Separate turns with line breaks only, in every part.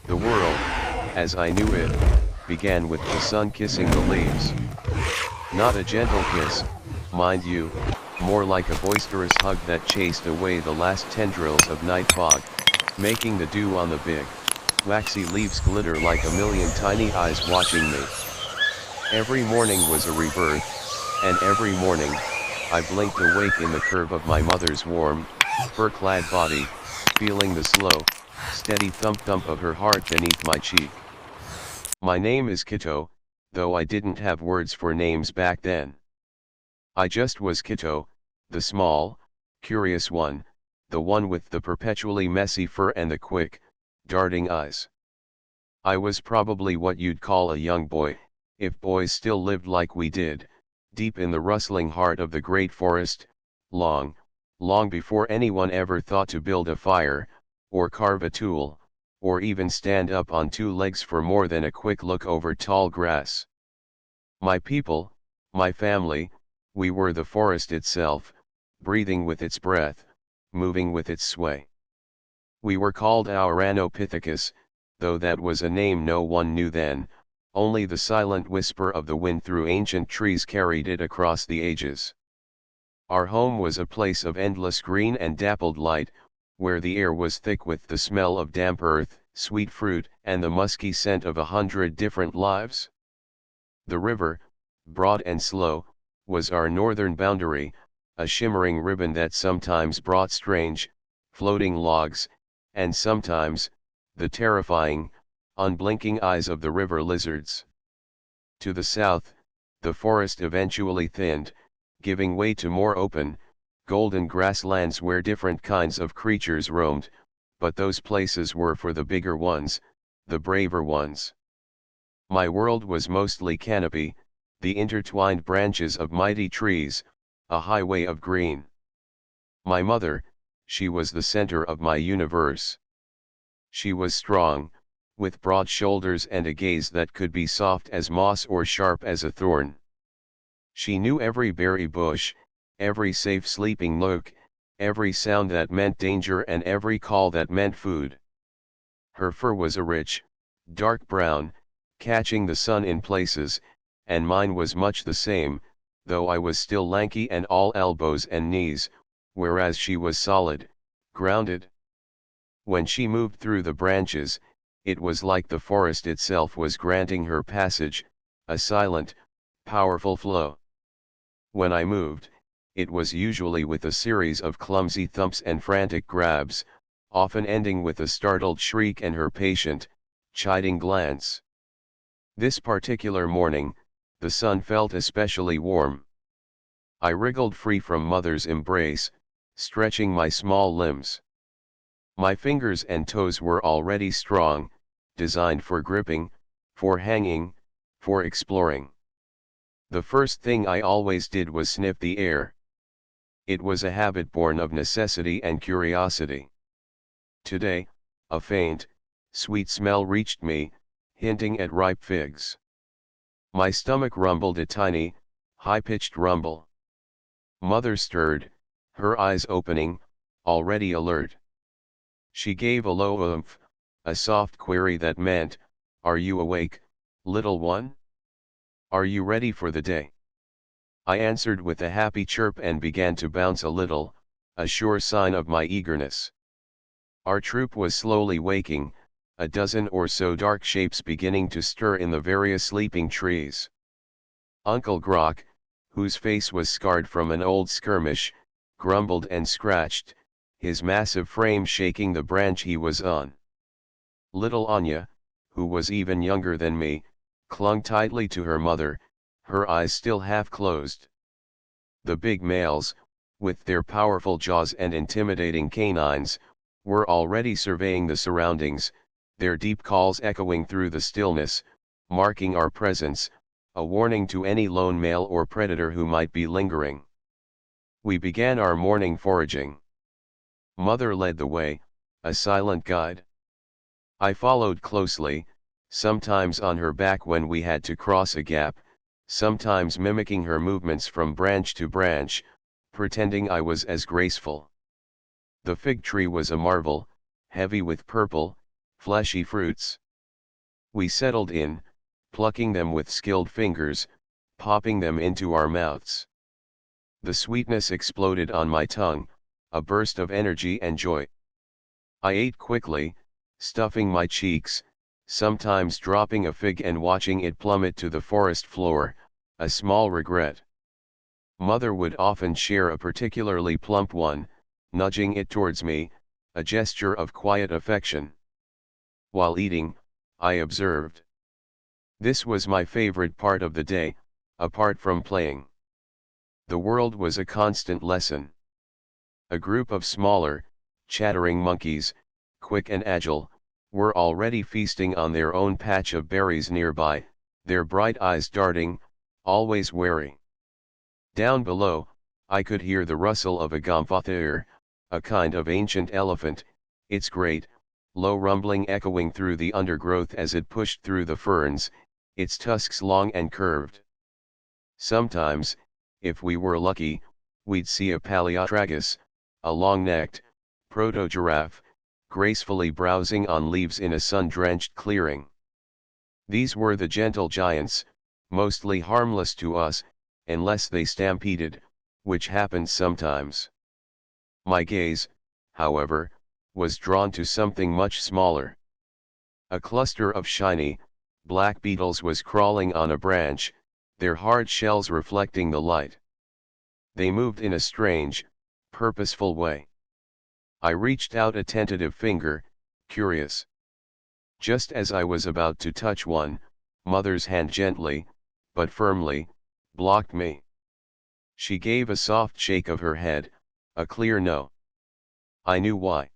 The world, as I knew it, began with the sun kissing the leaves. Not a gentle kiss, mind you, more like a boisterous hug that chased away the last tendrils of night fog, making the dew on the big, waxy leaves glitter like a million tiny eyes watching me. Every morning was a rebirth, and every morning, I blinked awake in the curve of my mother's warm, fur-clad body, feeling the slow, steady thump-thump of her heart beneath my cheek. My name is Kitto, though I didn't have words for names back then. I just was Kitto, the small, curious one, the one with the perpetually messy fur and the quick, darting eyes. I was probably what you'd call a young boy, if boys still lived like we did, deep in the rustling heart of the great forest, long, long before anyone ever thought to build a fire, or carve a tool, or even stand up on two legs for more than a quick look over tall grass. My people, my family, we were the forest itself, breathing with its breath, moving with its sway. We were called Ouranopithecus, though that was a name no one knew then, only the silent whisper of the wind through ancient trees carried it across the ages. Our home was a place of endless green and dappled light, where the air was thick with the smell of damp earth, sweet fruit, and the musky scent of 100 different lives. The river, broad and slow, was our northern boundary, a shimmering ribbon that sometimes brought strange, floating logs, and sometimes, the terrifying, unblinking eyes of the river lizards. To the south, the forest eventually thinned, giving way to more open, golden grasslands where different kinds of creatures roamed, but those places were for the bigger ones, the braver ones. My world was mostly canopy, the intertwined branches of mighty trees, a highway of green. My mother, she was the center of my universe. She was strong, with broad shoulders and a gaze that could be soft as moss or sharp as a thorn. She knew every berry bush, every safe sleeping nook, every sound that meant danger and every call that meant food. Her fur was a rich, dark brown, catching the sun in places, and mine was much the same, though I was still lanky and all elbows and knees, whereas she was solid, grounded. When she moved through the branches, it was like the forest itself was granting her passage, a silent, powerful flow. When I moved, it was usually with a series of clumsy thumps and frantic grabs, often ending with a startled shriek and her patient, chiding glance. This particular morning, the sun felt especially warm. I wriggled free from mother's embrace, stretching my small limbs. My fingers and toes were already strong, designed for gripping, for hanging, for exploring. The first thing I always did was sniff the air. It was a habit born of necessity and curiosity. Today, a faint, sweet smell reached me, hinting at ripe figs. My stomach rumbled a tiny, high-pitched rumble. Mother stirred, her eyes opening, already alert. She gave a low oomph, a soft query that meant, "Are you awake, little one? Are you ready for the day?" I answered with a happy chirp and began to bounce a little, a sure sign of my eagerness. Our troop was slowly waking, a dozen or so dark shapes beginning to stir in the various sleeping trees. Uncle Grok, whose face was scarred from an old skirmish, grumbled and scratched, his massive frame shaking the branch he was on. Little Anya, who was even younger than me, clung tightly to her mother, her eyes still half closed. The big males, with their powerful jaws and intimidating canines, were already surveying the surroundings, their deep calls echoing through the stillness, marking our presence, a warning to any lone male or predator who might be lingering. We began our morning foraging. Mother led the way, a silent guide. I followed closely, sometimes on her back when we had to cross a gap, sometimes mimicking her movements from branch to branch, pretending I was as graceful. The fig tree was a marvel, heavy with purple, fleshy fruits. We settled in, plucking them with skilled fingers, popping them into our mouths. The sweetness exploded on my tongue, a burst of energy and joy. I ate quickly, stuffing my cheeks, sometimes dropping a fig and watching it plummet to the forest floor, a small regret. Mother would often share a particularly plump one, nudging it towards me, a gesture of quiet affection. While eating, I observed. This was my favorite part of the day, apart from playing. The world was a constant lesson. A group of smaller, chattering monkeys, quick and agile, were already feasting on their own patch of berries nearby, their bright eyes darting, always wary. Down below, I could hear the rustle of a gomphotheer, a kind of ancient elephant, its great, low rumbling echoing through the undergrowth as it pushed through the ferns, its tusks long and curved. Sometimes, if we were lucky, we'd see a paleotragus, a long-necked, proto-giraffe, gracefully browsing on leaves in a sun-drenched clearing. These were the gentle giants, mostly harmless to us, unless they stampeded, which happened sometimes. My gaze, however, was drawn to something much smaller. A cluster of shiny, black beetles was crawling on a branch, their hard shells reflecting the light. They moved in a strange, purposeful way. I reached out a tentative finger, curious. Just as I was about to touch one, Mother's hand gently, but firmly, blocked me. She gave a soft shake of her head, a clear no. I knew why.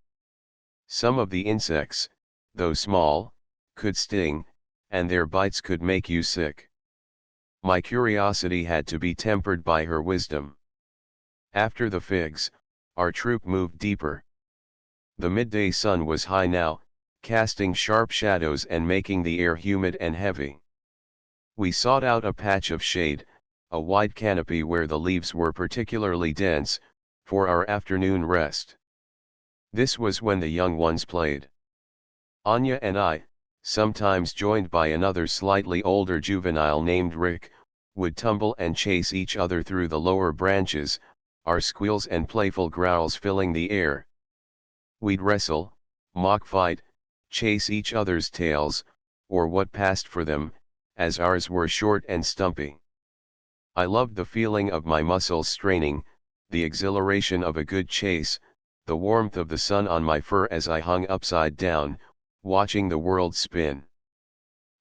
Some of the insects, though small, could sting, and their bites could make you sick. My curiosity had to be tempered by her wisdom. After the figs, our troop moved deeper. The midday sun was high now, casting sharp shadows and making the air humid and heavy. We sought out a patch of shade, a wide canopy where the leaves were particularly dense, for our afternoon rest. This was when the young ones played. Anya and I, sometimes joined by another slightly older juvenile named Rick, would tumble and chase each other through the lower branches, our squeals and playful growls filling the air. We'd wrestle, mock fight, chase each other's tails, or what passed for them, as ours were short and stumpy. I loved the feeling of my muscles straining, the exhilaration of a good chase, the warmth of the sun on my fur as I hung upside down, watching the world spin.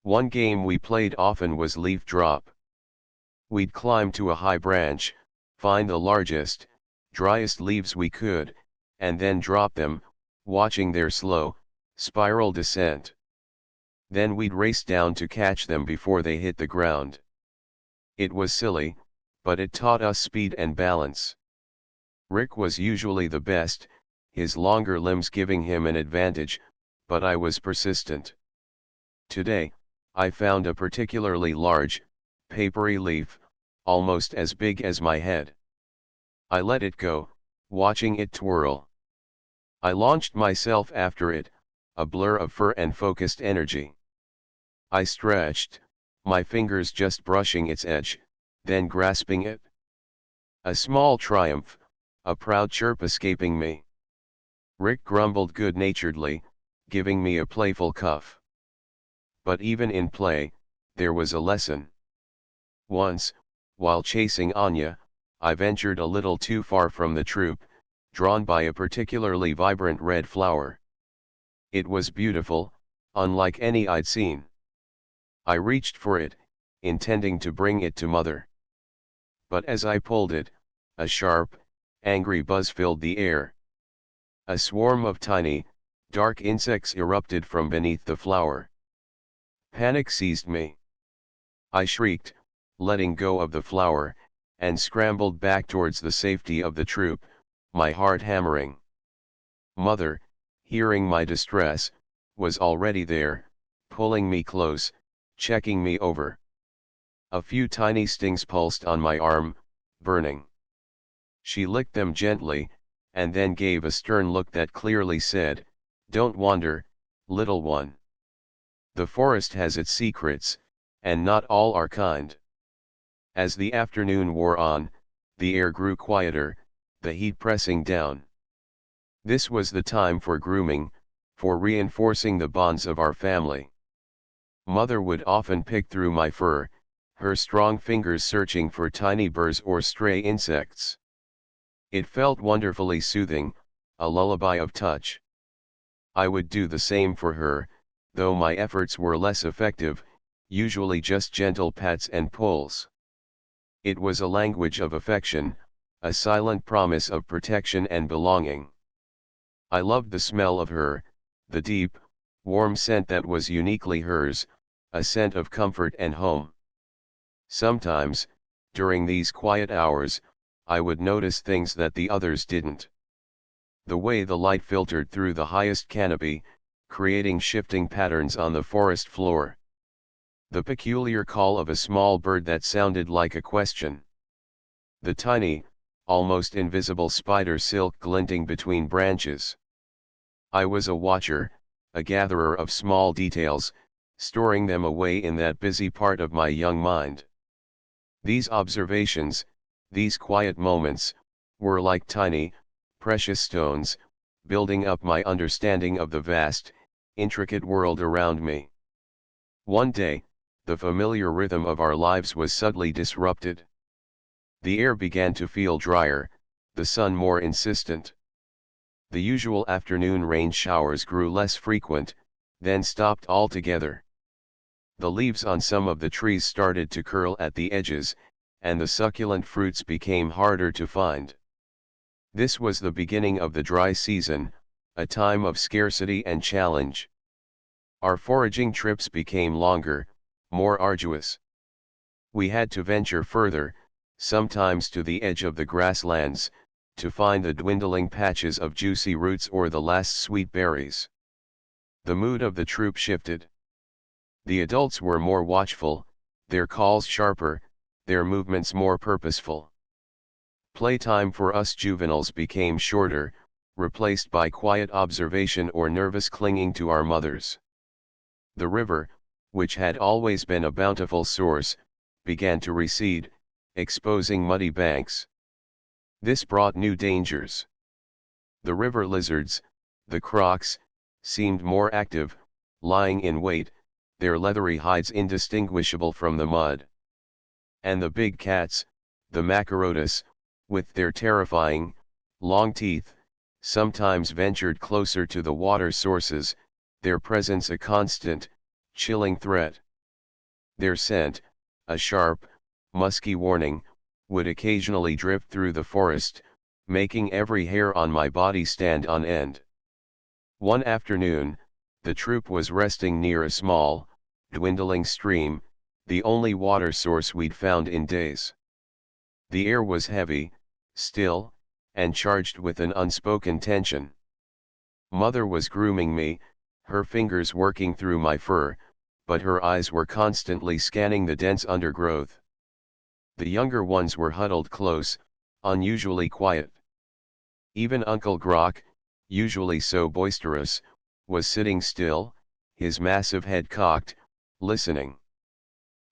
One game we played often was leaf drop. We'd climb to a high branch, find the largest, driest leaves we could, and then drop them, watching their slow, spiral descent. Then we'd race down to catch them before they hit the ground. It was silly, but it taught us speed and balance. Rick was usually the best, his longer limbs giving him an advantage, but I was persistent. Today, I found a particularly large, papery leaf, almost as big as my head. I let it go, watching it twirl. I launched myself after it, a blur of fur and focused energy. I stretched, my fingers just brushing its edge, then grasping it. A small triumph, a proud chirp escaping me. Rick grumbled good-naturedly, giving me a playful cuff. But even in play, there was a lesson. Once, while chasing Anya, I ventured a little too far from the troop, drawn by a particularly vibrant red flower. It was beautiful, unlike any I'd seen. I reached for it, intending to bring it to Mother. But as I pulled it, a sharp, angry buzz filled the air. A swarm of tiny, dark insects erupted from beneath the flower. Panic seized me. I shrieked, letting go of the flower, and scrambled back towards the safety of the troop, my heart hammering. Mother, hearing my distress, was already there, pulling me close, checking me over. A few tiny stings pulsed on my arm, burning. She licked them gently, and then gave a stern look that clearly said, "Don't wander, little one. The forest has its secrets, and not all are kind. As the afternoon wore on, the air grew quieter, the heat pressing down. This was the time for grooming, for reinforcing the bonds of our family. Mother would often pick through my fur, her strong fingers searching for tiny burrs or stray insects. It felt wonderfully soothing, a lullaby of touch. I would do the same for her, though my efforts were less effective, usually just gentle pats and pulls. It was a language of affection, a silent promise of protection and belonging. I loved the smell of her, the deep, warm scent that was uniquely hers, a scent of comfort and home. Sometimes, during these quiet hours, I would notice things that the others didn't. The way the light filtered through the highest canopy, creating shifting patterns on the forest floor. The peculiar call of a small bird that sounded like a question. The tiny, almost invisible spider silk glinting between branches. I was a watcher, a gatherer of small details, storing them away in that busy part of my young mind. These observations, these quiet moments, were like tiny, precious stones, building up my understanding of the vast, intricate world around me. One day, the familiar rhythm of our lives was suddenly disrupted. The air began to feel drier, the sun more insistent. The usual afternoon rain showers grew less frequent, then stopped altogether. The leaves on some of the trees started to curl at the edges, and the succulent fruits became harder to find. This was the beginning of the dry season, a time of scarcity and challenge. Our foraging trips became longer, more arduous. We had to venture further, sometimes to the edge of the grasslands, to find the dwindling patches of juicy roots or the last sweet berries. The mood of the troop shifted. The adults were more watchful, their calls sharper, their movements more purposeful. Playtime for us juveniles became shorter, replaced by quiet observation or nervous clinging to our mothers. The river, which had always been a bountiful source, began to recede, exposing muddy banks. This brought new dangers. The river lizards, the crocs, seemed more active, lying in wait, their leathery hides indistinguishable from the mud. And the big cats, the macarotus, with their terrifying, long teeth, sometimes ventured closer to the water sources, their presence a constant, chilling threat. Their scent, a sharp, musky warning, would occasionally drift through the forest, making every hair on my body stand on end. One afternoon, the troop was resting near a small, dwindling stream, the only water source we'd found in days. The air was heavy, still, and charged with an unspoken tension. Mother was grooming me, her fingers working through my fur, but her eyes were constantly scanning the dense undergrowth. The younger ones were huddled close, unusually quiet. Even Uncle Grok, usually so boisterous, was sitting still, his massive head cocked, listening.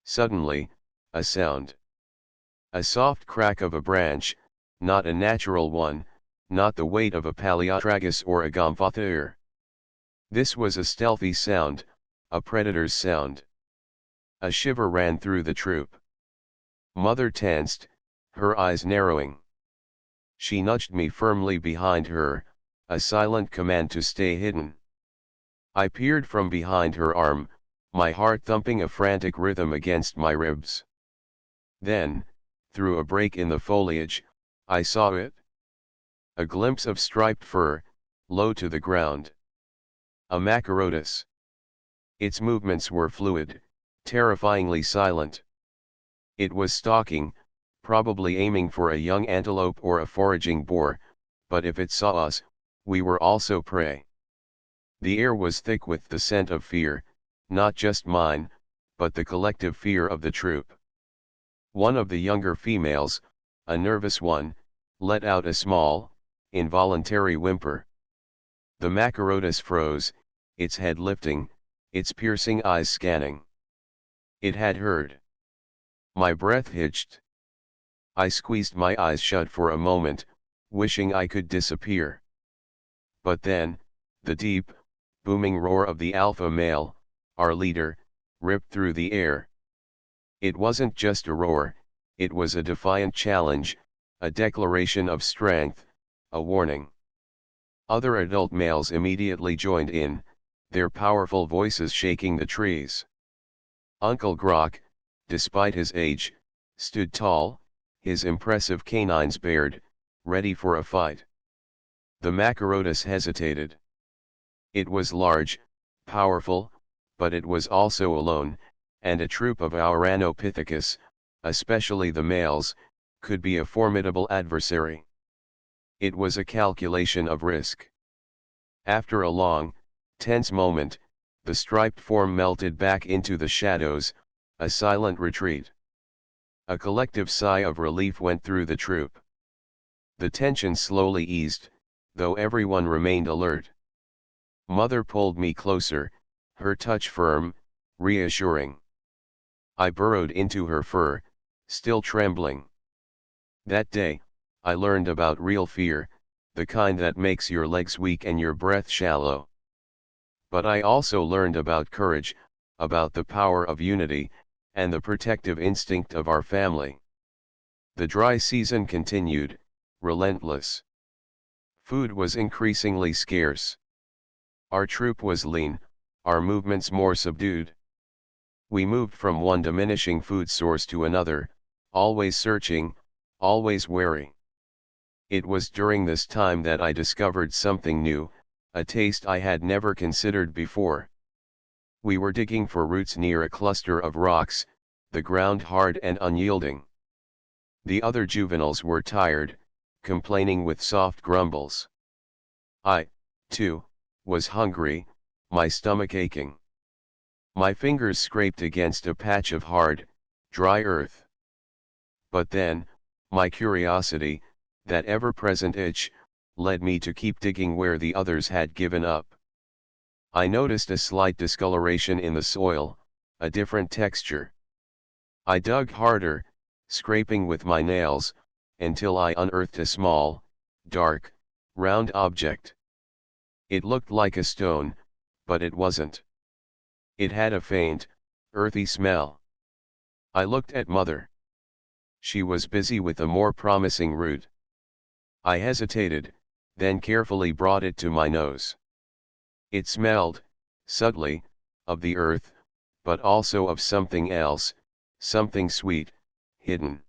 Suddenly, a sound. A soft crack of a branch, not a natural one, not the weight of a Paleotragus or a Gomphotheer. This was a stealthy sound, a predator's sound. A shiver ran through the troop. Mother tensed, her eyes narrowing. She nudged me firmly behind her, a silent command to stay hidden. I peered from behind her arm, my heart thumping a frantic rhythm against my ribs. Then, through a break in the foliage, I saw it. A glimpse of striped fur, low to the ground. A macarotus. Its movements were fluid, terrifyingly silent. It was stalking, probably aiming for a young antelope or a foraging boar, but if it saw us, we were also prey. The air was thick with the scent of fear, not just mine, but the collective fear of the troop. One of the younger females, a nervous one, let out a small, involuntary whimper. The macarotus froze, its head lifting, its piercing eyes scanning. It had heard. My breath hitched. I squeezed my eyes shut for a moment, wishing I could disappear. But then, the deep, booming roar of the alpha male, our leader, ripped through the air. It wasn't just a roar, it was a defiant challenge, a declaration of strength, a warning. Other adult males immediately joined in, their powerful voices shaking the trees. Uncle Grok, despite his age, stood tall, his impressive canines bared, ready for a fight. The Macarotus hesitated. It was large, powerful, but it was also alone, and a troop of Ouranopithecus, especially the males, could be a formidable adversary. It was a calculation of risk. After a long, tense moment, the striped form melted back into the shadows, a silent retreat. A collective sigh of relief went through the troop. The tension slowly eased, though everyone remained alert. Mother pulled me closer, her touch firm, reassuring. I burrowed into her fur, still trembling. That day, I learned about real fear, the kind that makes your legs weak and your breath shallow. But I also learned about courage, about the power of unity, and the protective instinct of our family. The dry season continued, relentless. Food was increasingly scarce. Our troop was lean, our movements more subdued. We moved from one diminishing food source to another, always searching, always wary. It was during this time that I discovered something new, a taste I had never considered before. We were digging for roots near a cluster of rocks, the ground hard and unyielding. The other juveniles were tired, complaining with soft grumbles. I, too, was hungry, my stomach aching. My fingers scraped against a patch of hard, dry earth. But then, my curiosity, that ever-present itch, led me to keep digging where the others had given up. I noticed a slight discoloration in the soil, a different texture. I dug harder, scraping with my nails, until I unearthed a small, dark, round object. It looked like a stone, but it wasn't. It had a faint, earthy smell. I looked at Mother. She was busy with a more promising root. I hesitated, then carefully brought it to my nose. It smelled, subtly, of the earth, but also of something else, something sweet, hidden.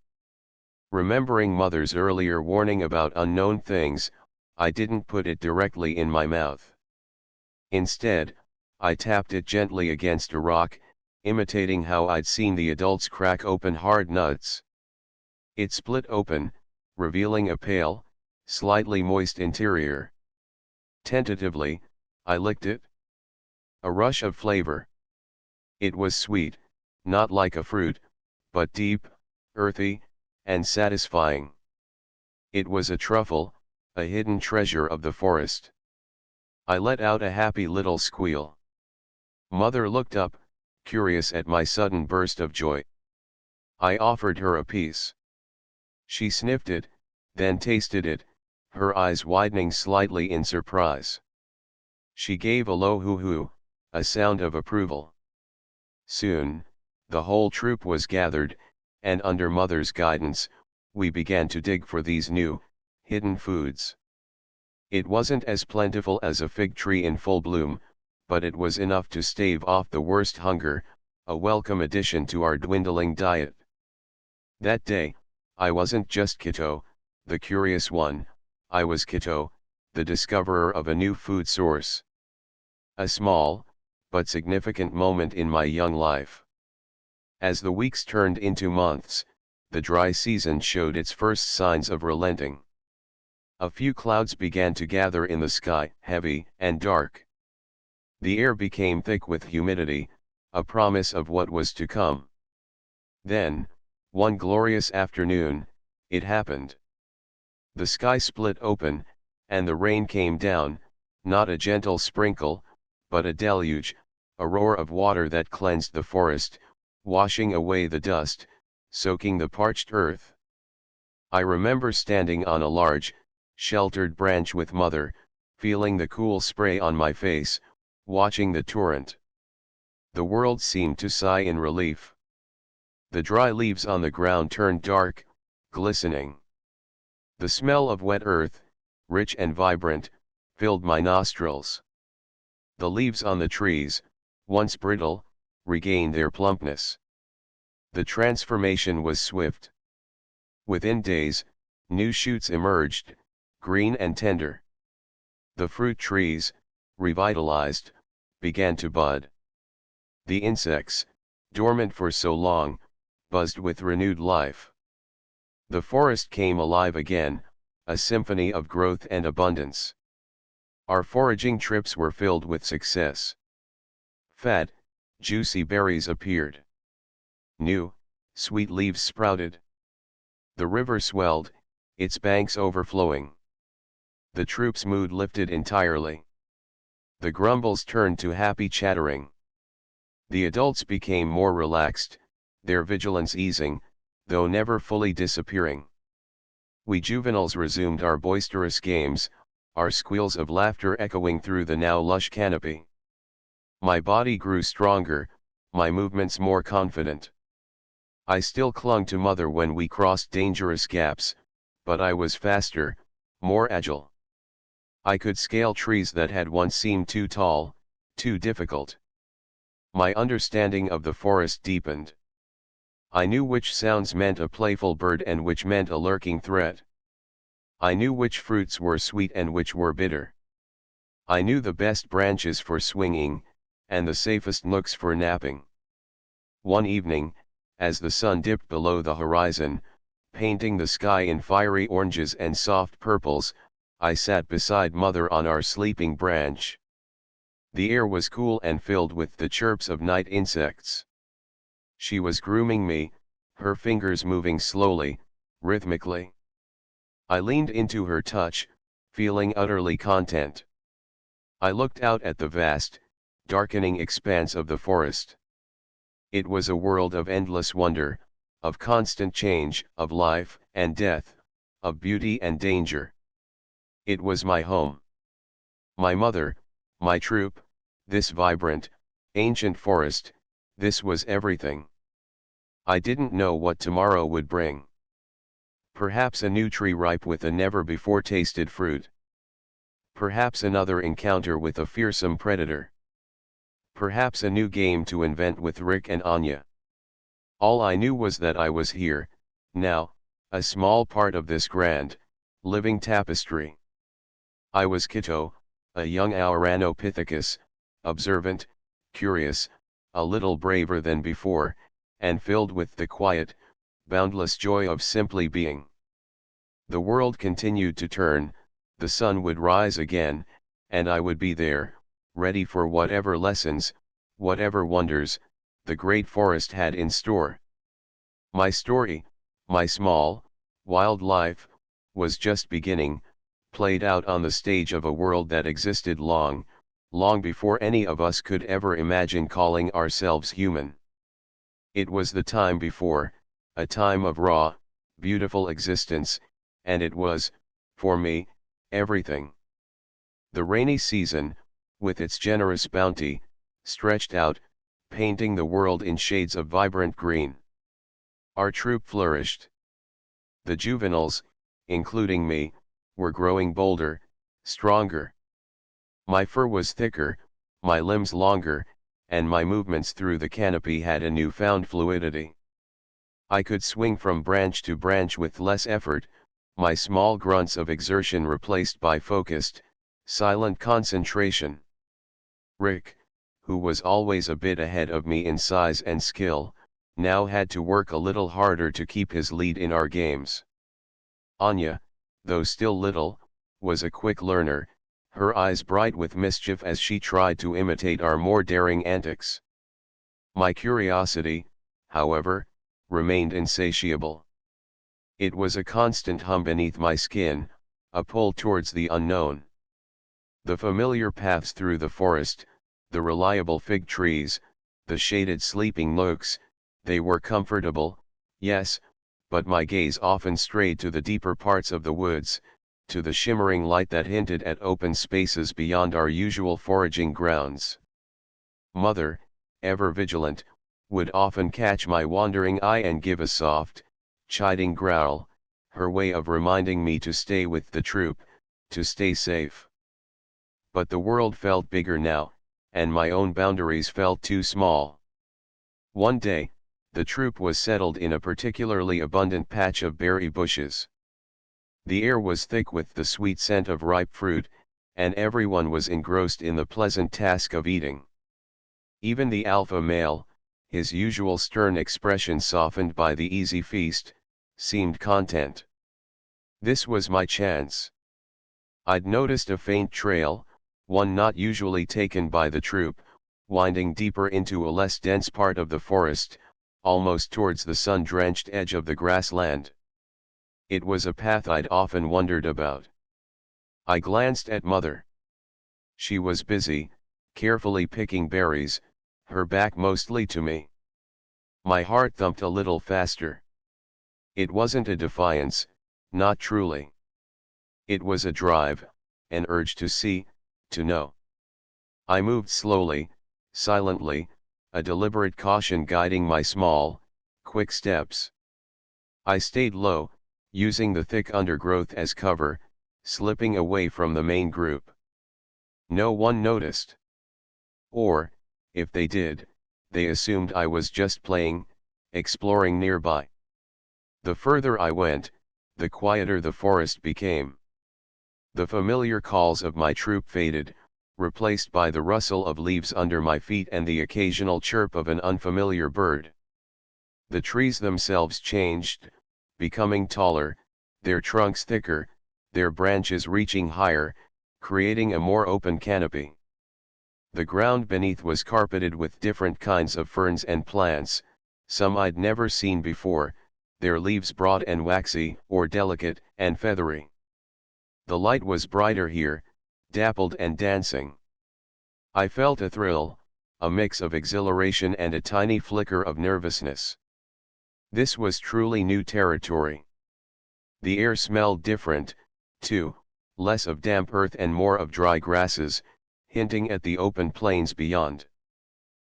Remembering Mother's earlier warning about unknown things, I didn't put it directly in my mouth. Instead, I tapped it gently against a rock, imitating how I'd seen the adults crack open hard nuts. It split open, revealing a pale, slightly moist interior. Tentatively, I licked it. A rush of flavor. It was sweet, not like a fruit, but deep, earthy, and satisfying. It was a truffle, a hidden treasure of the forest. I let out a happy little squeal. Mother looked up, curious at my sudden burst of joy. I offered her a piece. She sniffed it, then tasted it, her eyes widening slightly in surprise. She gave a low hoo-hoo, a sound of approval. Soon, the whole troop was gathered, and under Mother's guidance, we began to dig for these new, hidden foods. It wasn't as plentiful as a fig tree in full bloom, but it was enough to stave off the worst hunger, a welcome addition to our dwindling diet. That day, I wasn't just Kito, the curious one, I was Kito, the discoverer of a new food source. A small, but significant moment in my young life. As the weeks turned into months, the dry season showed its first signs of relenting. A few clouds began to gather in the sky, heavy and dark. The air became thick with humidity, a promise of what was to come. Then, one glorious afternoon, it happened. The sky split open, and the rain came down, not a gentle sprinkle, but a deluge, a roar of water that cleansed the forest, washing away the dust, soaking the parched earth. I remember standing on a large, sheltered branch with mother, feeling the cool spray on my face, watching the torrent. The world seemed to sigh in relief. The dry leaves on the ground turned dark, glistening. The smell of wet earth, rich and vibrant, filled my nostrils. The leaves on the trees, once brittle, regained their plumpness. The transformation was swift. Within days, new shoots emerged, green and tender. The fruit trees, revitalized, began to bud. The insects, dormant for so long, buzzed with renewed life. The forest came alive again, a symphony of growth and abundance. Our foraging trips were filled with success. Fat, juicy berries appeared. New, sweet leaves sprouted. The river swelled, its banks overflowing. The troops' mood lifted entirely. The grumbles turned to happy chattering. The adults became more relaxed, their vigilance easing, though never fully disappearing. We juveniles resumed our boisterous games, our squeals of laughter echoing through the now lush canopy. My body grew stronger, my movements more confident. I still clung to mother when we crossed dangerous gaps, but I was faster, more agile. I could scale trees that had once seemed too tall, too difficult. My understanding of the forest deepened. I knew which sounds meant a playful bird and which meant a lurking threat. I knew which fruits were sweet and which were bitter. I knew the best branches for swinging, and the safest nooks for napping. One evening, as the sun dipped below the horizon, painting the sky in fiery oranges and soft purples, I sat beside mother on our sleeping branch. The air was cool and filled with the chirps of night insects. She was grooming me, her fingers moving slowly, rhythmically. I leaned into her touch, feeling utterly content. I looked out at the vast, darkening expanse of the forest. It was a world of endless wonder, of constant change, of life and death, of beauty and danger. It was my home. My mother, my troop, this vibrant, ancient forest, this was everything. I didn't know what tomorrow would bring. Perhaps a new tree ripe with a never-before-tasted fruit. Perhaps another encounter with a fearsome predator. Perhaps a new game to invent with Rick and Anya. All I knew was that I was here, now, a small part of this grand, living tapestry. I was Kito, a young Ouranopithecus, observant, curious, a little braver than before, and filled with the quiet, boundless joy of simply being. The world continued to turn, the sun would rise again, and I would be there, ready for whatever lessons, whatever wonders, the great forest had in store. My story, my small, wild life, was just beginning, played out on the stage of a world that existed long, long before any of us could ever imagine calling ourselves human. It was the time before, a time of raw, beautiful existence, and it was, for me, everything. The rainy season, with its generous bounty, stretched out, painting the world in shades of vibrant green. Our troop flourished. The juveniles, including me, were growing bolder, stronger. My fur was thicker, my limbs longer, and my movements through the canopy had a newfound fluidity. I could swing from branch to branch with less effort, my small grunts of exertion replaced by focused, silent concentration. Rick, who was always a bit ahead of me in size and skill, now had to work a little harder to keep his lead in our games. Anya, though still little, was a quick learner, her eyes bright with mischief as she tried to imitate our more daring antics. My curiosity, however, remained insatiable. It was a constant hum beneath my skin, a pull towards the unknown. The familiar paths through the forest, the reliable fig trees, the shaded sleeping nooks, they were comfortable, yes, but my gaze often strayed to the deeper parts of the woods, to the shimmering light that hinted at open spaces beyond our usual foraging grounds. Mother, ever vigilant, would often catch my wandering eye and give a soft, chiding growl, her way of reminding me to stay with the troop, to stay safe. But the world felt bigger now, and my own boundaries felt too small. One day, the troop was settled in a particularly abundant patch of berry bushes. The air was thick with the sweet scent of ripe fruit, and everyone was engrossed in the pleasant task of eating. Even the alpha male, his usual stern expression softened by the easy feast, seemed content. This was my chance. I'd noticed a faint trail, one not usually taken by the troop, winding deeper into a less dense part of the forest, almost towards the sun-drenched edge of the grassland. It was a path I'd often wondered about. I glanced at Mother. She was busy, carefully picking berries, her back mostly to me. My heart thumped a little faster. It wasn't a defiance, not truly. It was a drive, an urge to see, to know. I moved slowly, silently, a deliberate caution guiding my small, quick steps. I stayed low, using the thick undergrowth as cover, slipping away from the main group. No one noticed. Or, if they did, they assumed I was just playing, exploring nearby. The further I went, the quieter the forest became. The familiar calls of my troop faded, replaced by the rustle of leaves under my feet and the occasional chirp of an unfamiliar bird. The trees themselves changed, becoming taller, their trunks thicker, their branches reaching higher, creating a more open canopy. The ground beneath was carpeted with different kinds of ferns and plants, some I'd never seen before, their leaves broad and waxy, or delicate and feathery. The light was brighter here, dappled and dancing. I felt a thrill, a mix of exhilaration and a tiny flicker of nervousness. This was truly new territory. The air smelled different, too, less of damp earth and more of dry grasses, hinting at the open plains beyond.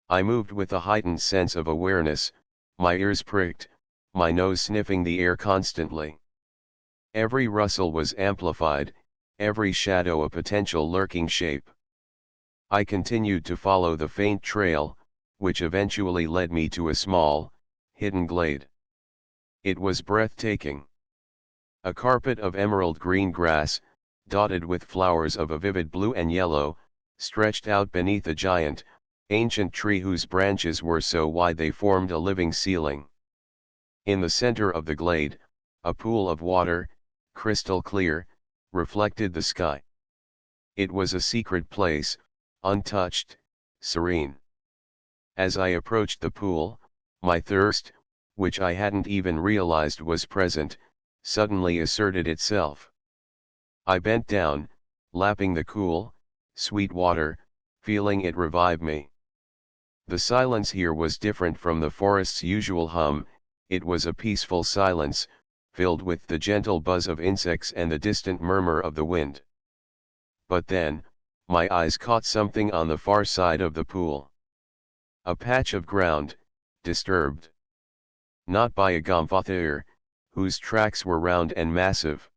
I moved with a heightened sense of awareness, my ears pricked, my nose sniffing the air constantly. Every rustle was amplified, every shadow a potential lurking shape. I continued to follow the faint trail, which eventually led me to a small, hidden glade. It was breathtaking. A carpet of emerald green grass, dotted with flowers of a vivid blue and yellow, stretched out beneath a giant, ancient tree whose branches were so wide they formed a living ceiling. In the center of the glade, a pool of water, crystal clear, reflected the sky. It was a secret place, untouched, serene. As I approached the pool, my thirst, which I hadn't even realized was present, suddenly asserted itself. I bent down, lapping the cool, sweet water, feeling it revive me. The silence here was different from the forest's usual hum, it was a peaceful silence, filled with the gentle buzz of insects and the distant murmur of the wind. But then, my eyes caught something on the far side of the pool. A patch of ground, disturbed. Not by a gomphotheres, whose tracks were round and massive.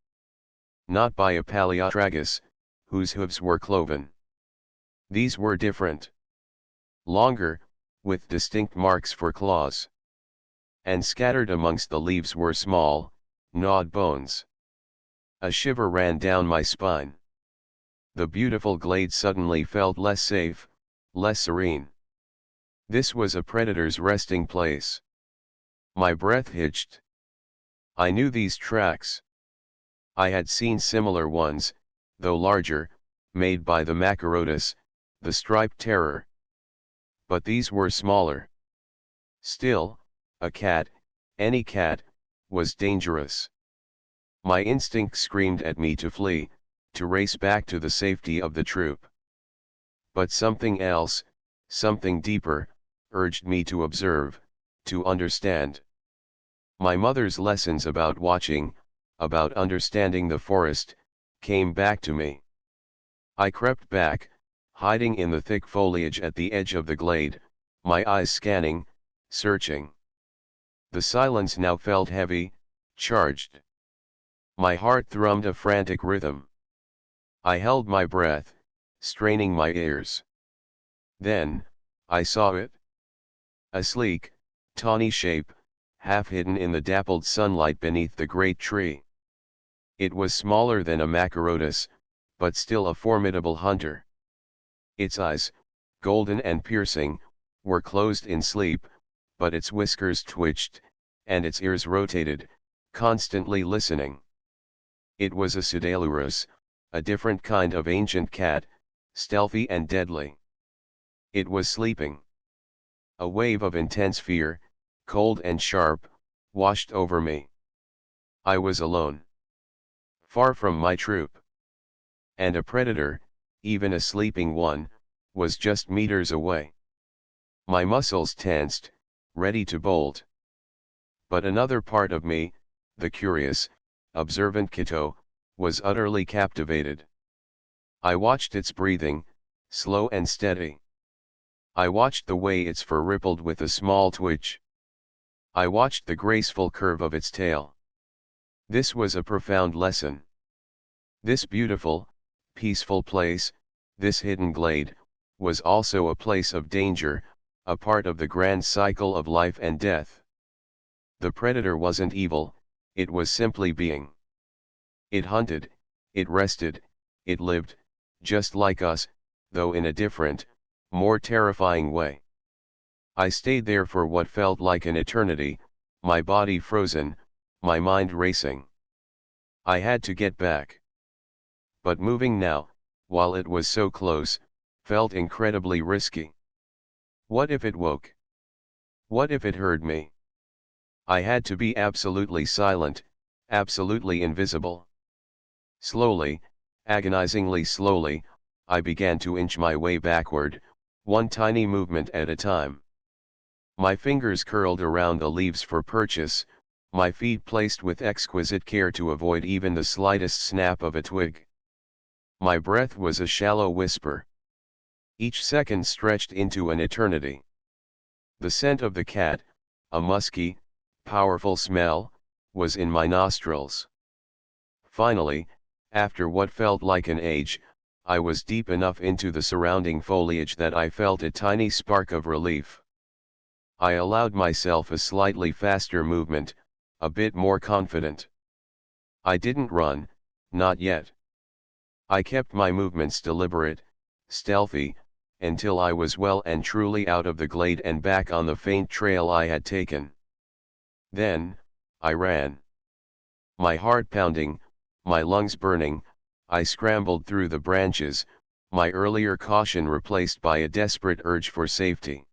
Not by a paleotragus, whose hooves were cloven. These were different. Longer, with distinct marks for claws. And scattered amongst the leaves were small, gnawed bones. A shiver ran down my spine. The beautiful glade suddenly felt less safe, less serene. This was a predator's resting place. My breath hitched. I knew these tracks. I had seen similar ones, though larger, made by the Macarotus, the striped terror. But these were smaller. Still, a cat, any cat, was dangerous. My instinct screamed at me to flee, to race back to the safety of the troop. But something else, something deeper, urged me to observe, to understand. My mother's lessons about watching, about understanding the forest, came back to me. I crept back, hiding in the thick foliage at the edge of the glade, my eyes scanning, searching. The silence now felt heavy, charged. My heart thrummed a frantic rhythm. I held my breath, straining my ears. Then, I saw it. A sleek, tawny shape, half hidden in the dappled sunlight beneath the great tree. It was smaller than a macarotus, but still a formidable hunter. Its eyes, golden and piercing, were closed in sleep, but its whiskers twitched, and its ears rotated, constantly listening. It was a Pseudalurus, a different kind of ancient cat, stealthy and deadly. It was sleeping. A wave of intense fear, cold and sharp, washed over me. I was alone. Far from my troop. And a predator, even a sleeping one, was just meters away. My muscles tensed, ready to bolt. But another part of me, the curious, observant Kitto, was utterly captivated. I watched its breathing, slow and steady. I watched the way its fur rippled with a small twitch. I watched the graceful curve of its tail. This was a profound lesson. This beautiful, peaceful place, this hidden glade, was also a place of danger, a part of the grand cycle of life and death. The predator wasn't evil, it was simply being. It hunted, it rested, it lived, just like us, though in a different, more terrifying way. I stayed there for what felt like an eternity, my body frozen, my mind racing. I had to get back. But moving now, while it was so close, felt incredibly risky. What if it woke? What if it heard me? I had to be absolutely silent, absolutely invisible. Slowly, agonizingly slowly, I began to inch my way backward, one tiny movement at a time. My fingers curled around the leaves for purchase, my feet placed with exquisite care to avoid even the slightest snap of a twig. My breath was a shallow whisper. Each second stretched into an eternity. The scent of the cat, a musky, powerful smell, was in my nostrils. Finally, after what felt like an age, I was deep enough into the surrounding foliage that I felt a tiny spark of relief. I allowed myself a slightly faster movement, a bit more confident. I didn't run, not yet. I kept my movements deliberate, stealthy, until I was well and truly out of the glade and back on the faint trail I had taken. Then, I ran. My heart pounding, my lungs burning, I scrambled through the branches, my earlier caution replaced by a desperate urge for safety.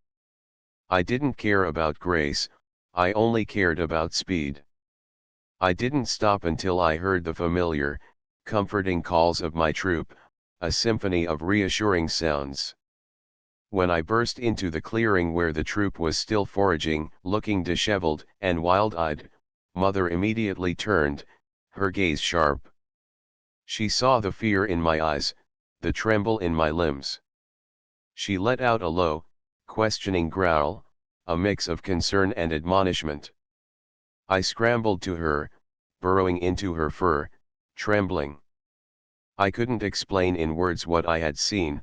I didn't care about grace, I only cared about speed. I didn't stop until I heard the familiar, comforting calls of my troop, a symphony of reassuring sounds. When I burst into the clearing where the troop was still foraging, looking disheveled and wild-eyed, Mother immediately turned, her gaze sharp. She saw the fear in my eyes, the tremble in my limbs. She let out a low, questioning growl, a mix of concern and admonishment. I scrambled to her, burrowing into her fur, trembling. I couldn't explain in words what I had seen,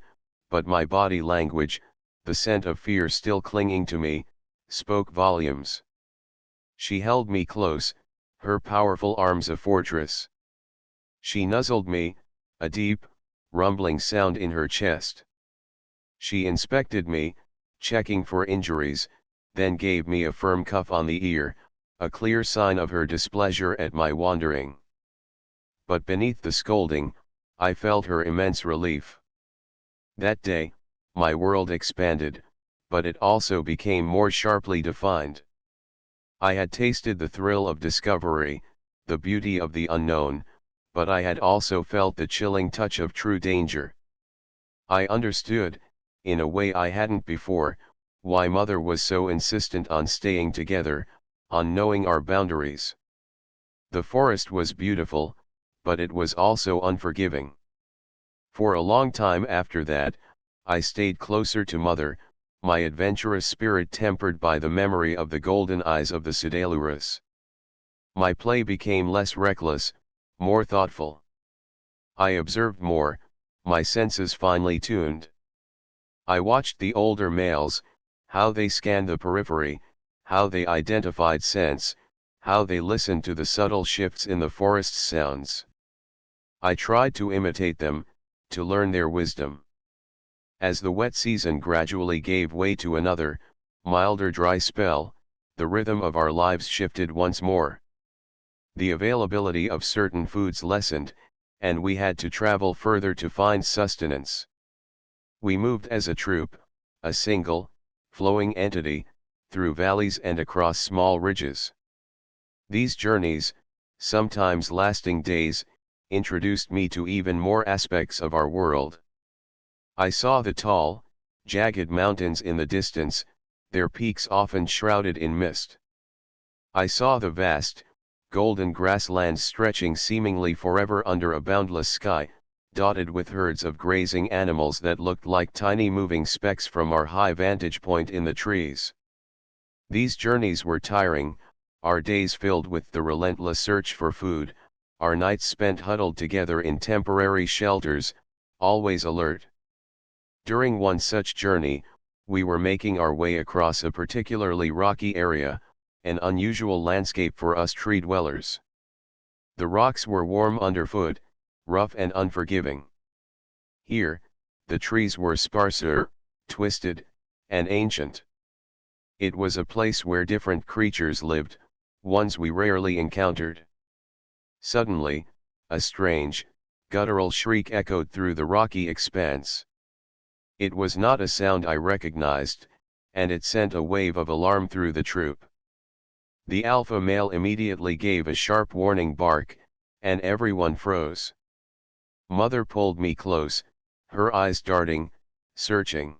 but my body language, the scent of fear still clinging to me, spoke volumes. She held me close, her powerful arms a fortress. She nuzzled me, a deep, rumbling sound in her chest. She inspected me, checking for injuries, then gave me a firm cuff on the ear, a clear sign of her displeasure at my wandering. But beneath the scolding, I felt her immense relief. That day, my world expanded, but it also became more sharply defined. I had tasted the thrill of discovery, the beauty of the unknown, but I had also felt the chilling touch of true danger. I understood, in a way I hadn't before, why Mother was so insistent on staying together, on knowing our boundaries. The forest was beautiful, but it was also unforgiving. For a long time after that, I stayed closer to Mother, my adventurous spirit tempered by the memory of the golden eyes of the Pseudalurus. My play became less reckless, more thoughtful. I observed more, my senses finely tuned. I watched the older males, how they scanned the periphery, how they identified scents, how they listened to the subtle shifts in the forest's sounds. I tried to imitate them, to learn their wisdom. As the wet season gradually gave way to another, milder dry spell, the rhythm of our lives shifted once more. The availability of certain foods lessened, and we had to travel further to find sustenance. We moved as a troop, a single, flowing entity, through valleys and across small ridges. These journeys, sometimes lasting days, introduced me to even more aspects of our world. I saw the tall, jagged mountains in the distance, their peaks often shrouded in mist. I saw the vast, golden grasslands stretching seemingly forever under a boundless sky, dotted with herds of grazing animals that looked like tiny moving specks from our high vantage point in the trees. These journeys were tiring, our days filled with the relentless search for food, our nights spent huddled together in temporary shelters, always alert. During one such journey, we were making our way across a particularly rocky area, an unusual landscape for us tree dwellers. The rocks were warm underfoot, rough and unforgiving. Here, the trees were sparser, twisted, and ancient. It was a place where different creatures lived, ones we rarely encountered. Suddenly, a strange, guttural shriek echoed through the rocky expanse. It was not a sound I recognized, and it sent a wave of alarm through the troop. The alpha male immediately gave a sharp warning bark, and everyone froze. Mother pulled me close, her eyes darting, searching.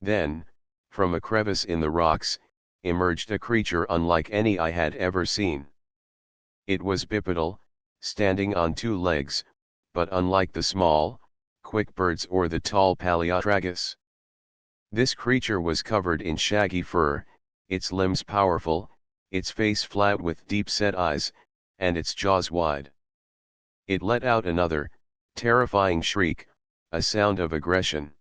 Then, from a crevice in the rocks, emerged a creature unlike any I had ever seen. It was bipedal, standing on two legs, but unlike the small, quick birds or the tall Paleotragus. This creature was covered in shaggy fur, its limbs powerful, its face flat with deep-set eyes, and its jaws wide. It let out another, terrifying shriek, a sound of aggression.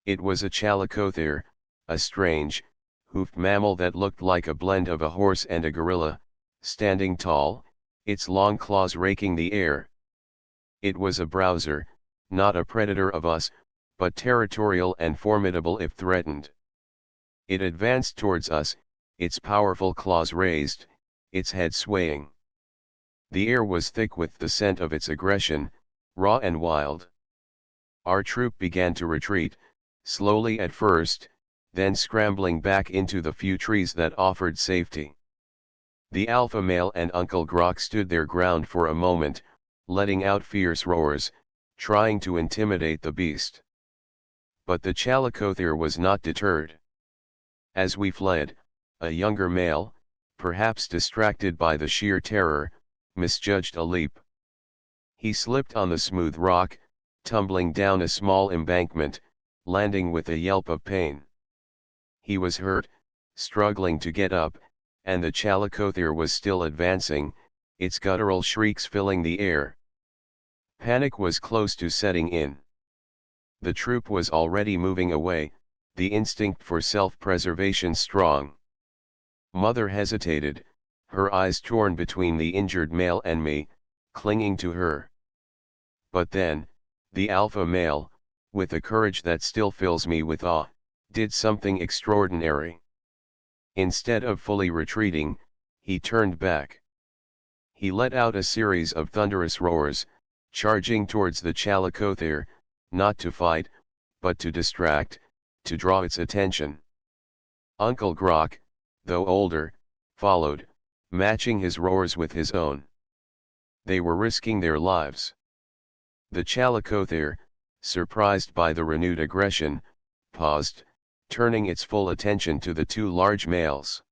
It was a Chalicothere, a strange, hoofed mammal that looked like a blend of a horse and a gorilla, standing tall, its long claws raking the air. It was a browser, not a predator of us, but territorial and formidable if threatened. It advanced towards us, its powerful claws raised, its head swaying. The air was thick with the scent of its aggression, raw and wild. Our troop began to retreat, slowly at first, then scrambling back into the few trees that offered safety. The alpha male and Uncle Grok stood their ground for a moment, letting out fierce roars, trying to intimidate the beast. But the Chalicothere was not deterred. As we fled, a younger male, perhaps distracted by the sheer terror, misjudged a leap. He slipped on the smooth rock, tumbling down a small embankment, landing with a yelp of pain. He was hurt, struggling to get up, and the Chalicothere was still advancing, its guttural shrieks filling the air. Panic was close to setting in. The troop was already moving away, the instinct for self-preservation strong. Mother hesitated, her eyes torn between the injured male and me, clinging to her. But then, the alpha male, with a courage that still fills me with awe, did something extraordinary. Instead of fully retreating, he turned back. He let out a series of thunderous roars, charging towards the Chalicothere, not to fight, but to distract, to draw its attention. Uncle Grok, though older, followed, matching his roars with his own. They were risking their lives. The Chalicothere, surprised by the renewed aggression, paused, turning its full attention to the two large males.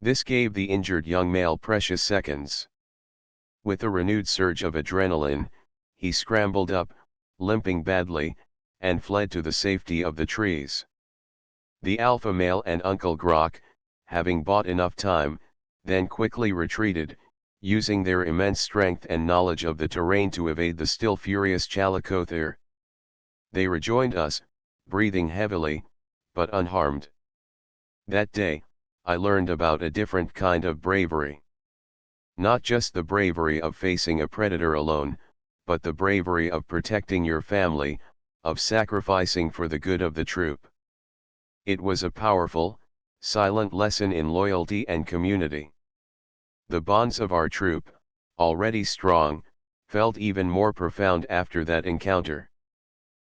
This gave the injured young male precious seconds. With a renewed surge of adrenaline, he scrambled up, limping badly, and fled to the safety of the trees. The alpha male and Uncle Grok, having bought enough time, then quickly retreated, using their immense strength and knowledge of the terrain to evade the still furious Chalicothir. They rejoined us, breathing heavily, but unharmed. That day, I learned about a different kind of bravery. Not just the bravery of facing a predator alone, but the bravery of protecting your family, of sacrificing for the good of the troop. It was a powerful, silent lesson in loyalty and community. The bonds of our troop, already strong, felt even more profound after that encounter.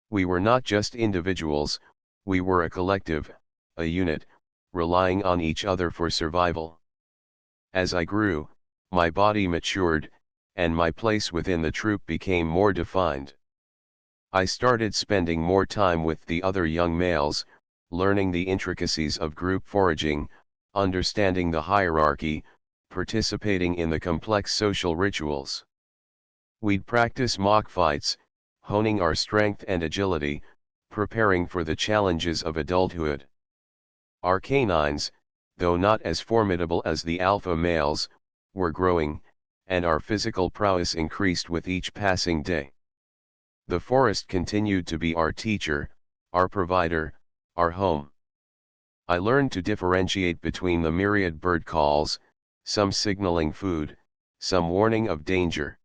We were not just individuals, we were a collective, a unit, relying on each other for survival. As I grew, my body matured, and my place within the troop became more defined. I started spending more time with the other young males, learning the intricacies of group foraging, understanding the hierarchy, participating in the complex social rituals. We'd practice mock fights, honing our strength and agility, preparing for the challenges of adulthood. Our canines, though not as formidable as the alpha males, were growing, and our physical prowess increased with each passing day. The forest continued to be our teacher, our provider, our home. I learned to differentiate between the myriad bird calls, some signaling food, some warning of danger.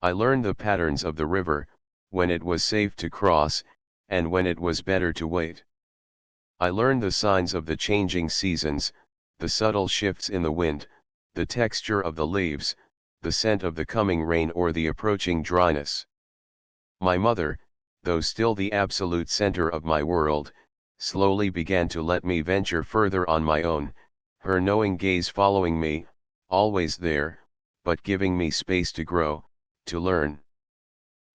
I learned the patterns of the river, when it was safe to cross, and when it was better to wait. I learned the signs of the changing seasons, the subtle shifts in the wind, the texture of the leaves, the scent of the coming rain or the approaching dryness. My mother, though still the absolute center of my world, slowly began to let me venture further on my own, her knowing gaze following me, always there, but giving me space to grow, to learn.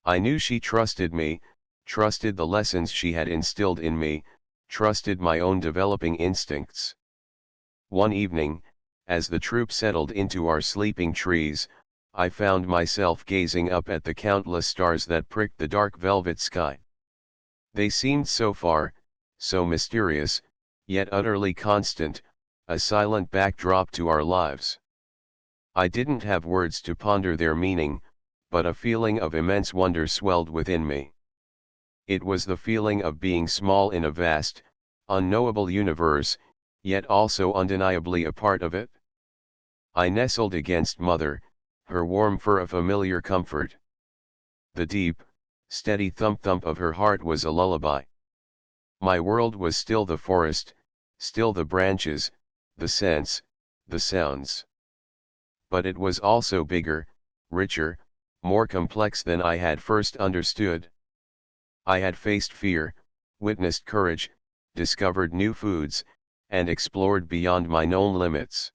I knew she trusted me, trusted the lessons she had instilled in me, trusted my own developing instincts. One evening, as the troop settled into our sleeping trees, I found myself gazing up at the countless stars that pricked the dark velvet sky. They seemed so far, so mysterious, yet utterly constant, a silent backdrop to our lives. I didn't have words to ponder their meaning, but a feeling of immense wonder swelled within me. It was the feeling of being small in a vast, unknowable universe, yet also undeniably a part of it. I nestled against Mother, her warm fur a familiar comfort. The deep, steady thump-thump of her heart was a lullaby. My world was still the forest, still the branches, the scents, the sounds. But it was also bigger, richer, more complex than I had first understood. I had faced fear, witnessed courage, discovered new foods, and explored beyond my known limits.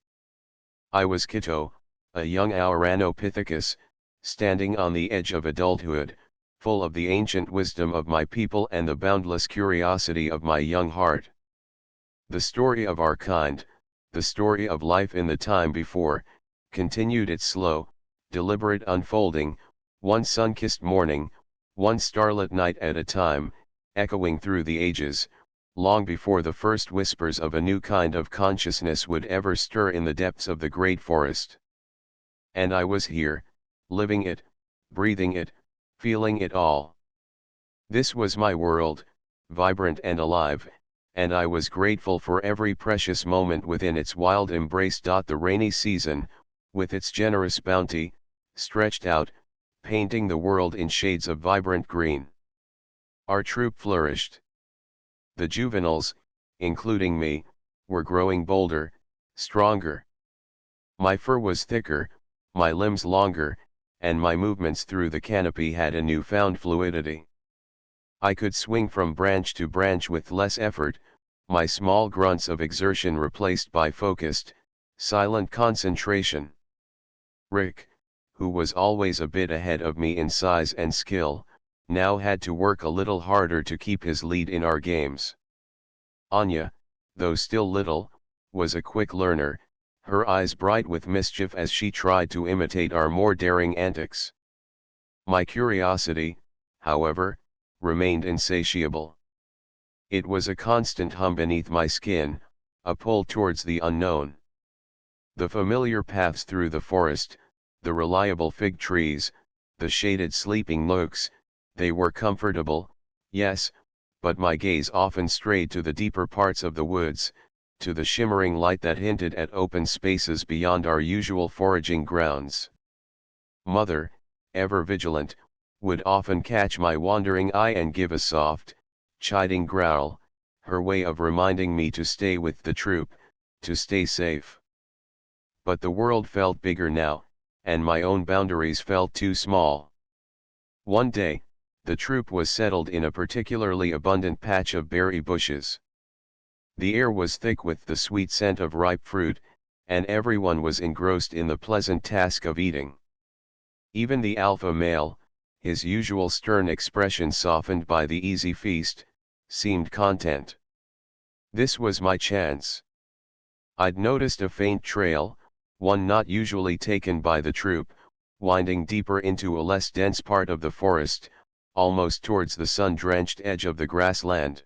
I was Kito, a young Ouranopithecus, standing on the edge of adulthood, full of the ancient wisdom of my people and the boundless curiosity of my young heart. The story of our kind, the story of life in the time before, continued its slow, deliberate unfolding, one sun-kissed morning, one starlit night at a time, echoing through the ages, long before the first whispers of a new kind of consciousness would ever stir in the depths of the great forest. And I was here, living it, breathing it, feeling it all. This was my world, vibrant and alive, and I was grateful for every precious moment within its wild embrace. The rainy season, with its generous bounty, stretched out, painting the world in shades of vibrant green. Our troop flourished. The juveniles, including me, were growing bolder, stronger. My fur was thicker, my limbs longer, and my movements through the canopy had a newfound fluidity. I could swing from branch to branch with less effort, my small grunts of exertion replaced by focused, silent concentration. Rick, who was always a bit ahead of me in size and skill, now had to work a little harder to keep his lead in our games. Anya, though still little, was a quick learner, her eyes bright with mischief as she tried to imitate our more daring antics. My curiosity, however, remained insatiable. It was a constant hum beneath my skin, a pull towards the unknown. The familiar paths through the forest, the reliable fig trees, the shaded sleeping nooks, they were comfortable, yes, but my gaze often strayed to the deeper parts of the woods, to the shimmering light that hinted at open spaces beyond our usual foraging grounds. Mother, ever vigilant, would often catch my wandering eye and give a soft, chiding growl, her way of reminding me to stay with the troop, to stay safe. But the world felt bigger now, and my own boundaries felt too small. One day, the troop was settled in a particularly abundant patch of berry bushes. The air was thick with the sweet scent of ripe fruit, and everyone was engrossed in the pleasant task of eating. Even the alpha male, his usual stern expression softened by the easy feast, seemed content. This was my chance. I'd noticed a faint trail, one not usually taken by the troop, winding deeper into a less dense part of the forest, almost towards the sun-drenched edge of the grassland.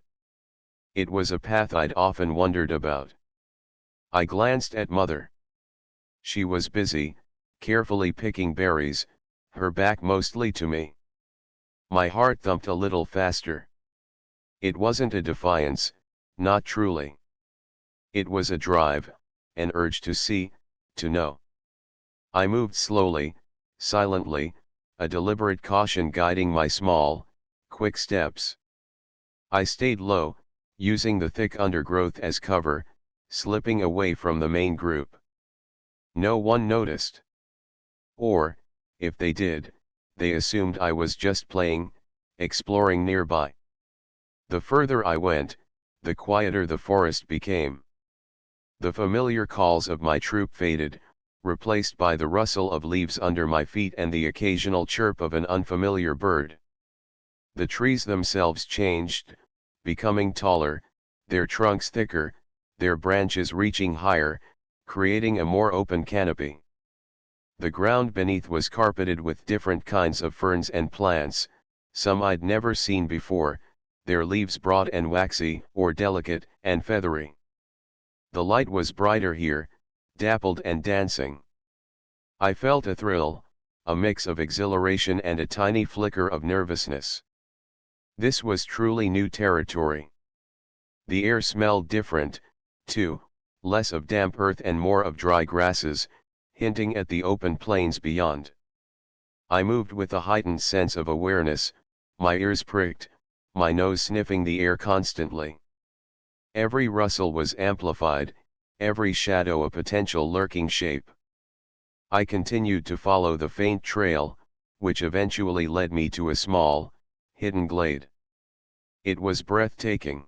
It was a path I'd often wondered about. I glanced at Mother. She was busy, carefully picking berries, her back mostly to me. My heart thumped a little faster. It wasn't a defiance, not truly. It was a drive, an urge to see, to know. I moved slowly, silently, a deliberate caution guiding my small, quick steps. I stayed low, using the thick undergrowth as cover, slipping away from the main group. No one noticed. Or, if they did, they assumed I was just playing, exploring nearby. The further I went, the quieter the forest became. The familiar calls of my troop faded, replaced by the rustle of leaves under my feet and the occasional chirp of an unfamiliar bird. The trees themselves changed, becoming taller, their trunks thicker, their branches reaching higher, creating a more open canopy. The ground beneath was carpeted with different kinds of ferns and plants, some I'd never seen before, their leaves broad and waxy, or delicate and feathery. The light was brighter here, dappled and dancing. I felt a thrill, a mix of exhilaration and a tiny flicker of nervousness. This was truly new territory. The air smelled different, too, less of damp earth and more of dry grasses, hinting at the open plains beyond. I moved with a heightened sense of awareness, my ears pricked, my nose sniffing the air constantly. Every rustle was amplified, every shadow a potential lurking shape. I continued to follow the faint trail, which eventually led me to a small, hidden glade. It was breathtaking.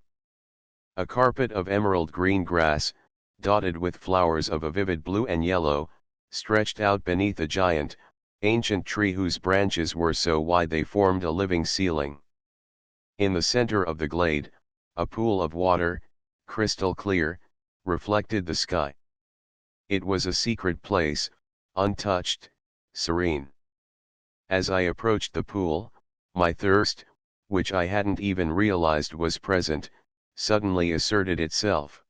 A carpet of emerald green grass, dotted with flowers of a vivid blue and yellow, stretched out beneath a giant, ancient tree whose branches were so wide they formed a living ceiling. In the center of the glade, a pool of water, crystal clear, reflected the sky. It was a secret place, untouched, serene. As I approached the pool, my thirst, which I hadn't even realized was present, suddenly asserted itself.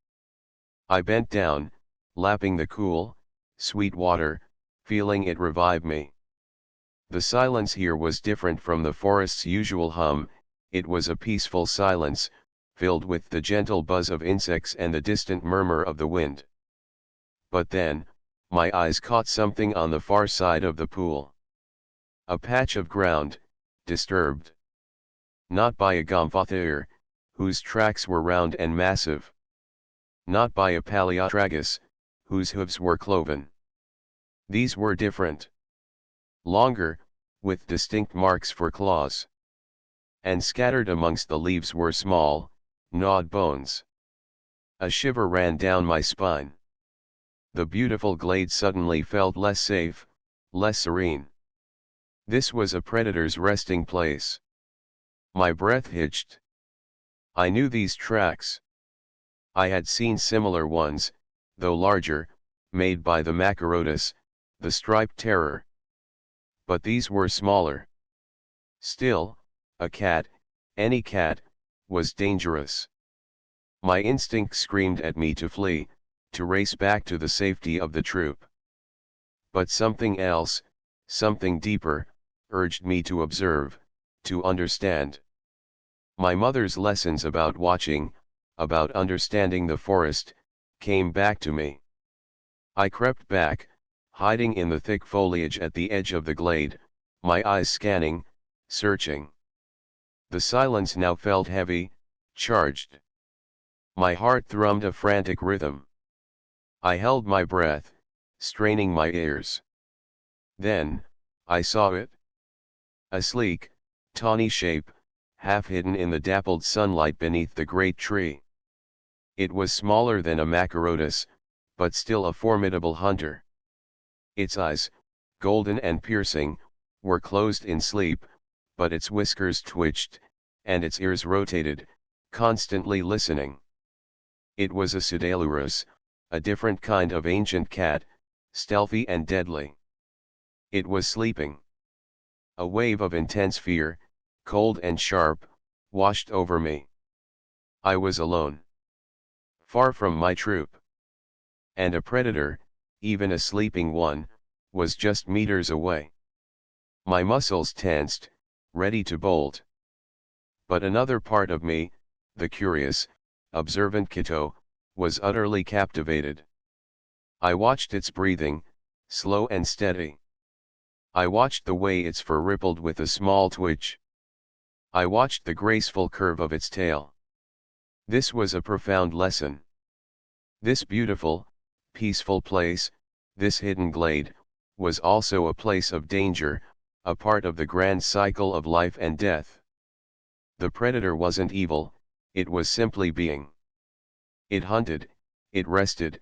I bent down, lapping the cool, sweet water, feeling it revive me. The silence here was different from the forest's usual hum, it was a peaceful silence, filled with the gentle buzz of insects and the distant murmur of the wind. But then, my eyes caught something on the far side of the pool. A patch of ground, disturbed. Not by a gomphotheres, whose tracks were round and massive. Not by a paleotragus, whose hooves were cloven. These were different. Longer, with distinct marks for claws. And scattered amongst the leaves were small, gnawed bones. A shiver ran down my spine. The beautiful glade suddenly felt less safe, less serene. This was a predator's resting place. My breath hitched. I knew these tracks. I had seen similar ones, though larger, made by the Macarotus, the striped terror. But these were smaller. Still, a cat, any cat, was dangerous. My instinct screamed at me to flee, to race back to the safety of the troop. But something else, something deeper, urged me to observe, to understand. My mother's lessons about watching, about understanding the forest, came back to me. I crept back, hiding in the thick foliage at the edge of the glade, my eyes scanning, searching. The silence now felt heavy, charged. My heart thrummed a frantic rhythm. I held my breath, straining my ears. Then, I saw it. A sleek, tawny shape, half hidden in the dappled sunlight beneath the great tree. It was smaller than a Macarotus, but still a formidable hunter. Its eyes, golden and piercing, were closed in sleep, but its whiskers twitched, and its ears rotated, constantly listening. It was a Pseudalurus, a different kind of ancient cat, stealthy and deadly. It was sleeping. A wave of intense fear, cold and sharp, washed over me. I was alone. Far from my troop. And a predator, even a sleeping one, was just meters away. My muscles tensed, ready to bolt. But another part of me, the curious, observant Kitto, was utterly captivated. I watched its breathing, slow and steady. I watched the way its fur rippled with a small twitch. I watched the graceful curve of its tail. This was a profound lesson. This beautiful, peaceful place, this hidden glade, was also a place of danger, a part of the grand cycle of life and death. The predator wasn't evil, it was simply being. It hunted, it rested,